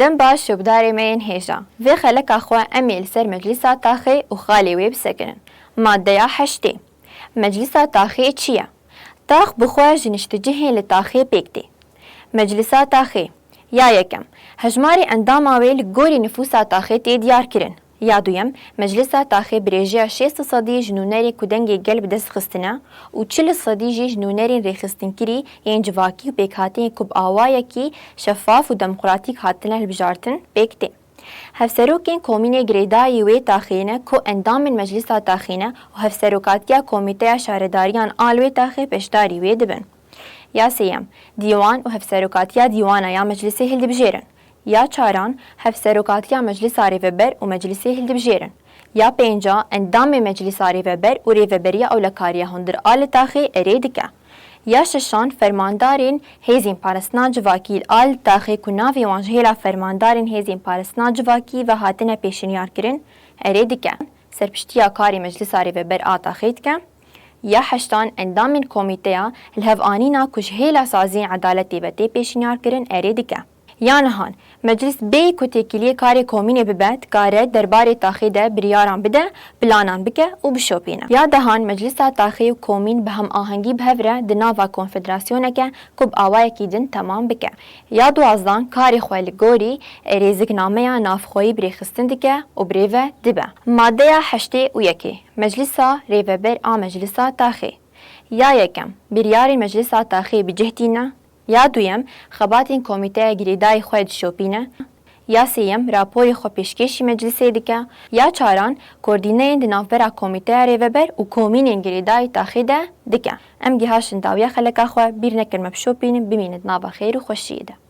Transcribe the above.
دم باش شبداري مين هيجا في خلق أخوة أميل سر مجلسة تاخي وخالي ويب سكرن مادة حشتي مجلسة تاخي تشيا تاخ بخوا جنشتجهي لتاخي بيكتي مجلسة تاخي يا يكم هجماري انداماوي لگوری نفوسا تاخي تي ديار كرن يا دويم مجلسة تاخي بريجيا 6 صدي جنوناري كودنگي قلب دست خستنا و 40 صدي جي جنوناري ريخستن كري ين جواكي و بيكهاتين كوب آوايكي شفاف و ديمقراطيك هاتنا البجارتن بيكتي هفسروكين كوميني گريداي وي تاخينه كو اندام من مجلسة تاخينه و هفسروكاتيا كوميتيا شارداريان آلوي تاخي پشداري وي دبن يا سيم ديوان و هفسروكاتيا ديوانا يا مجلسي هلد بجيرن يا چاران هفسروكاتيا مجلس ريفبر و مجلسي هلد بجيرن يا بينجا اندام مجلس ريفبر و ريفبريا اولكاريا هندر آل تاخي اريدكا يا ششان فرماندارين هيزين پارسنا جواكي آل تاخي كناوي وانجهيلا فرماندارين هيزين پارسنا جواكي و هاتنا پیشنيار کرن اريدكا سرپشتيا كاري مجلس ريفبر آتاخيتكا يا حشتان اندام من كوميتيا الهفانينا كجهيلا سازين عدالتي بتي پیشنيار کرن اريدكا يا نهان مجلس بي كوتيكيلي كاري كوميني ببت كاري درباري تاخي ده برياران بده بلانان بكه و بشوبينا يا دهان مجلسا تاخي و كومين بهم آهنگي بهفره دناوا كونفدراسيونكه كوب آوايكي دن تمام بكه يا دوازدان كاري خوال گوري ريزق ناميا نافخوي بريخستن دكه و بريوه دبه ماده حشتي و يكي مجلسا ريفبر مجلسا تاخي يا يكم برياري مجلسا تاخي بجهتينا يا دويم خباتين كوميتي گريداي خويد شوبينه يا سيم راپوري خو پیشکشی مجلسه دکه يا چاران کوردینه دنافبرا كوميتي ريفبر و كومينين گريداي تاخيده دکه ام گهاشن داويا خلقا خو بير نكر مبشوبين بميند نابا خير و خوشيده